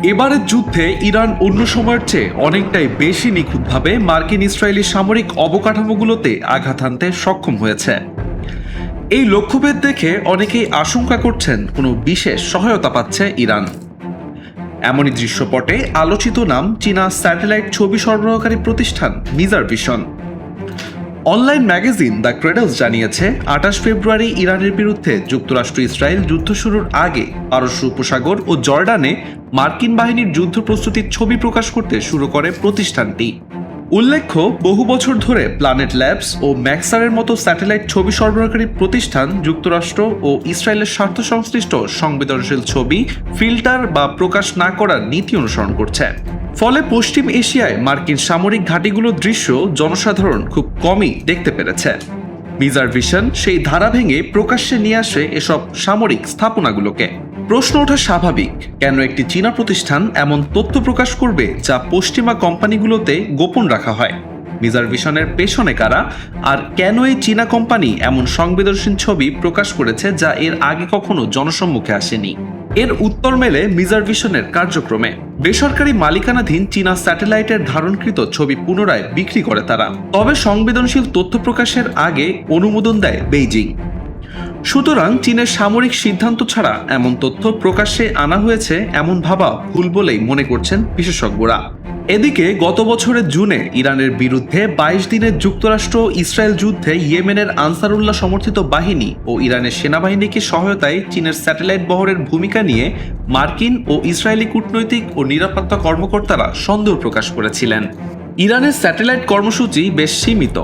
এবারের যুদ্ধে ইরান অন্য সময়ের চেয়ে অনেকটাই বেশি নিখুঁতভাবে মার্কিন ইসরায়েলি সামরিক অবকাঠামোগুলোতে আঘাত হানতে সক্ষম হয়েছে। এই লক্ষ্যভেদ দেখে অনেকেই আশঙ্কা করছেন কোনো বিশেষ সহায়তা পাচ্ছে ইরান। এমনই দৃশ্যপটে আলোচিত নাম চীনা স্যাটেলাইট ছবি সরবরাহকারী প্রতিষ্ঠান মিজার ভিশন। অনলাইন ম্যাগাজিন দ্য ক্রেডলস জানিয়েছে ২৮ ফেব্রুয়ারি ইরানের বিরুদ্ধে যুক্তরাষ্ট্র ইসরায়েল যুদ্ধ শুরুর আগে পারস্য উপসাগর ও জর্ডানে মার্কিন বাহিনীর যুদ্ধ প্রস্তুতির ছবি প্রকাশ করতে শুরু করে প্রতিষ্ঠানটি। উল্লেখ্য, বহু বছর ধরে প্ল্যানেট ল্যাবস ও ম্যাক্সারের মতো স্যাটেলাইট ছবি সরবরাহকারী প্রতিষ্ঠান যুক্তরাষ্ট্র ও ইসরায়েলের স্বার্থ সংশ্লিষ্ট সংবেদনশীল ছবি ফিল্টার বা প্রকাশ না করার নীতি অনুসরণ করছে। ফলে পশ্চিম এশিয়ায় মার্কিন সামরিক ঘাঁটিগুলোর দৃশ্য জনসাধারণ খুব কমই দেখতে পেরেছে। মিজার ভিশন সেই ধারা ভেঙে প্রকাশ্যে নিয়ে আসে এসব সামরিক স্থাপনাগুলোকে। প্রশ্ন ওঠা স্বাভাবিক, কেন একটি চীনা প্রতিষ্ঠান এমন তথ্য প্রকাশ করবে যা পশ্চিমা কোম্পানিগুলোতে গোপন রাখা হয়? মিজার ভিশনের পেছনে কারা, আর কেন এই চীনা কোম্পানি এমন সংবেদনশীল ছবি প্রকাশ করেছে যা এর আগে কখনো জনসম্মুখে আসেনি? এর উত্তর মেলে মিজার ভিশনের কার্যক্রমে। বেসরকারি মালিকানাধীন চীনা স্যাটেলাইটের ধারণকৃত ছবি পুনরায় বিক্রি করে তারা, তবে সংবেদনশীল তথ্য প্রকাশের আগে অনুমোদন দেয় বেইজিং। সুতরাং চীনের সামরিক সিদ্ধান্ত ছাড়া এমন তথ্য প্রকাশ্যে আনা হয়েছে এমন ভাবা ভুল বলেই মনে করছেন বিশেষজ্ঞরা। এদিকে গত বছরের জুনে ইরানের বিরুদ্ধে ২২ দিনের যুক্তরাষ্ট্র ইসরায়েল যুদ্ধে ইয়েমেনের আনসারুল্লাহ সমর্থিত বাহিনী ও ইরানের সেনাবাহিনীকে সহায়তায় চীনের স্যাটেলাইট বহরের ভূমিকা নিয়ে মার্কিন ও ইসরায়েলি কূটনৈতিক ও নিরাপত্তা কর্মকর্তারা সন্দেহ প্রকাশ করেছিলেন। ইরানের স্যাটেলাইট কর্মসূচি বেশ সীমিত।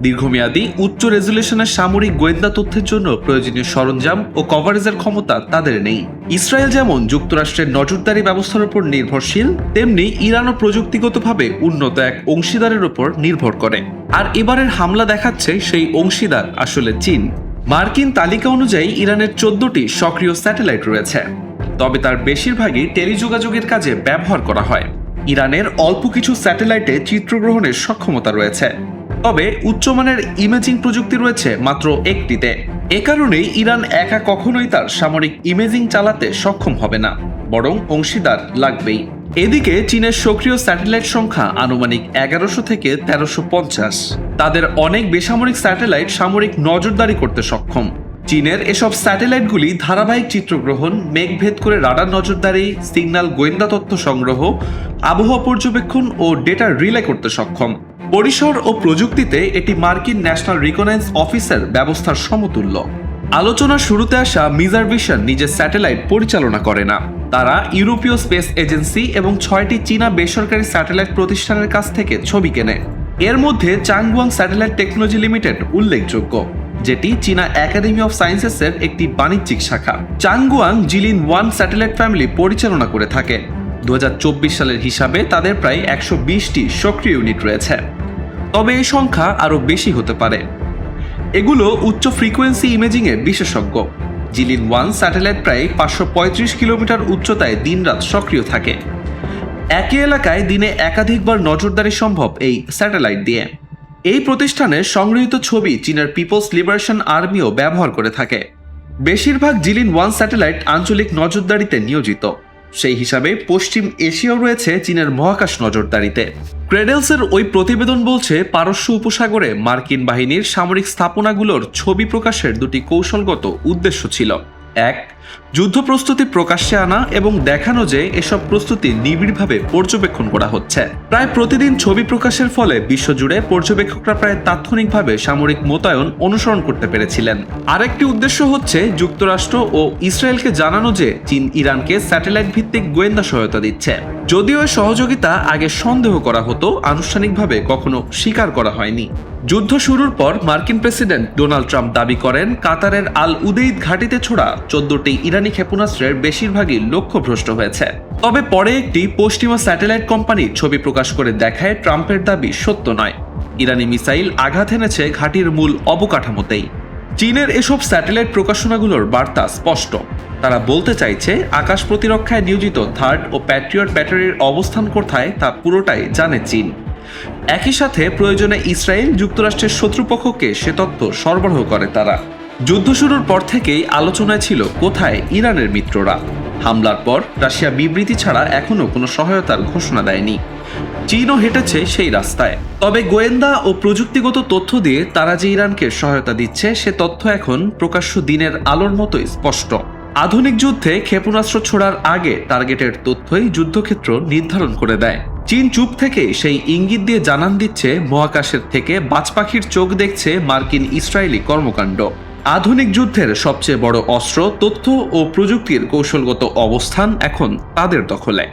দীর্ঘমেয়াদী উচ্চ রেজুলেশনের সামরিক গোয়েন্দা তথ্যের জন্য প্রয়োজনীয় সরঞ্জাম ও কভারেজের ক্ষমতা তাদের নেই। ইসরায়েল যেমন যুক্তরাষ্ট্রের নজরদারি ব্যবস্থার উপর নির্ভরশীল, তেমনি ইরানও প্রযুক্তিগতভাবে উন্নত এক অংশীদারের উপর নির্ভর করে। আর এবারের হামলা দেখাচ্ছে সেই অংশীদার আসলে চীন। মার্কিন তালিকা অনুযায়ী ইরানের ১৪টি সক্রিয় স্যাটেলাইট রয়েছে, তবে তার বেশিরভাগই টেলিযোগাযোগের কাজে ব্যবহার করা হয়। ইরানের অল্প কিছু স্যাটেলাইটে চিত্রগ্রহণের সক্ষমতা রয়েছে, তবে উচ্চমানের ইমেজিং প্রযুক্তি রয়েছে মাত্র একটিতে। এ কারণেই ইরান একা কখনোই তার সামরিক ইমেজিং চালাতে সক্ষম হবে না, বরং অংশীদার লাগবেই। এদিকে চীনের সক্রিয় স্যাটেলাইট সংখ্যা আনুমানিক ১১০০ থেকে ১৩৫০। তাদের অনেক বেসামরিক স্যাটেলাইট সামরিক নজরদারি করতে সক্ষম। চীনের এসব স্যাটেলাইটগুলি ধারাবাহিক চিত্রগ্রহণ, মেঘভেদ করে রাডার নজরদারি, সিগন্যাল গোয়েন্দা তথ্য সংগ্রহ, আবহাওয়া পর্যবেক্ষণ ও ডেটা রিলে করতে সক্ষম। পরিসর ও প্রযুক্তিতে এটি মার্কিন ন্যাশনাল রিকগনাইজ অফিসের ব্যবস্থার সমতুল্য। আলোচনার শুরুতে আসা মিজার ভিশন নিজের স্যাটেলাইট পরিচালনা করে না। তারা ইউরোপীয় স্পেস এজেন্সি এবং ৬টি চীনা বেসরকারি স্যাটেলাইট প্রতিষ্ঠানের কাছ থেকে ছবি কেনে। এর মধ্যে চাংগুয়াং স্যাটেলাইট টেকনোলজি লিমিটেড উল্লেখযোগ্য, যেটি চীনা একাডেমি অফ সায়েন্সেসের একটি বাণিজ্যিক শাখা। চাংগুয়াং জিলিন 1 স্যাটেলাইট ফ্যামিলি পরিচালনা করে থাকে। ২০২৪ সালের হিসাবে তাদের প্রায় ১২০টি সক্রিয় ইউনিট রয়েছে, তবে এই সংখ্যা আরও বেশি হতে পারে। এগুলো উচ্চ ফ্রিকোয়েন্সি ইমেজিংয়ে বিশেষজ্ঞ। জিলিন 1 স্যাটেলাইট প্রায় ৫৩৫ কিলোমিটার উচ্চতায় দিনরাত সক্রিয় থাকে। একই এলাকায় দিনে একাধিকবার নজরদারি সম্ভব এই স্যাটেলাইট দিয়ে। এই প্রতিষ্ঠানের সংগৃহীত ছবি চীনের পিপলস লিবারেশন আর্মিও ব্যবহার করে থাকে। বেশিরভাগ জিলিন 1 স্যাটেলাইট আঞ্চলিক নজরদারিতে নিয়োজিত। সেই হিসাবে পশ্চিম এশিয়াও রয়েছে চীনের মহাকাশ নজরদারিতে। ক্রেডেলসের ওই প্রতিবেদন বলছে, পারস্য উপসাগরে মার্কিন বাহিনীর সামরিক স্থাপনাগুলোর ছবি প্রকাশের দুটি কৌশলগত উদ্দেশ্য ছিল। এক, যুদ্ধ প্রস্তুতি প্রকাশ্যে আনা এবং দেখানো যে এসব প্রস্তুতি নিবিড়ভাবে পর্যবেক্ষণ করা হচ্ছে। প্রায় প্রতিদিন ছবি প্রকাশের ফলে বিশ্বজুড়ে পর্যবেক্ষকরা প্রায় তাৎক্ষণিকভাবে সামরিক মোতায়েন অনুসরণ করতে পেরেছিলেন। আরেকটি উদ্দেশ্য হচ্ছে যুক্তরাষ্ট্র ও ইসরায়েলকে জানানো যে চীন ইরানকে স্যাটেলাইট ভিত্তিক গোয়েন্দা সহায়তা দিচ্ছে। যদিও সহযোগিতা আগে সন্দেহ করা হতো, আনুষ্ঠানিকভাবে কখনো স্বীকার করা হয়নি। যুদ্ধ শুরুর পর মার্কিন প্রেসিডেন্ট ডোনাল্ড ট্রাম্প দাবি করেন, কাতারের আল উদেইদ ঘাঁটিতে ছোড়া ১৪টি ইরানি ক্ষেপণাস্ত্রের বেশিরভাগই লক্ষ্যভ্রষ্ট হয়েছে। তবে পরে একটি পশ্চিমা স্যাটেলাইট কোম্পানি ছবি প্রকাশ করে দেখায় ট্রাম্পের দাবি সত্য নয়। ইরানি মিসাইল আঘাত এনেছে ঘাঁটির মূল অবকাঠামোতেই। চীনের এসব স্যাটেলাইট প্রকাশনাগুলোর বার্তা স্পষ্ট। তারা বলতে চাইছে, আকাশ প্রতিরক্ষায় নিয়োজিত থার্ড ও প্যাট্রিয়ট ব্যাটারির অবস্থান কোথায় তা পুরোটাই জানে চীন। একই সাথে প্রয়োজনে ইসরায়েল যুক্তরাষ্ট্রের শত্রুপক্ষকে সে তথ্য সরবরাহ করে তারা। যুদ্ধ শুরুর পর থেকেই আলোচনায় ছিল কোথায় ইরানের মিত্ররা। হামলার পর রাশিয়া বিবৃতি ছাড়া এখনও কোনো সহায়তার ঘোষণা দেয়নি। চীনও হেঁটেছে সেই রাস্তায়। তবে গোয়েন্দা ও প্রযুক্তিগত তথ্য দিয়ে তারা যে ইরানকে সহায়তা দিচ্ছে সে তথ্য এখন প্রকাশ্য দিনের আলোর মতোই স্পষ্ট। আধুনিক যুদ্ধে ক্ষেপণাস্ত্র ছোড়ার আগে টার্গেটের তথ্যই যুদ্ধক্ষেত্র নির্ধারণ করে দেয়। চীন চুপ থেকে সেই ইঙ্গিত দিয়ে জানান দিচ্ছে মহাকাশের থেকে বাজপাখির চোখ দেখছে মার্কিন ইসরায়েলি কর্মকাণ্ড। আধুনিক যুদ্ধের সবচেয়ে বড় অস্ত্র তথ্য ও প্রযুক্তির কৌশলগত অবস্থান এখন তাদের দখলে।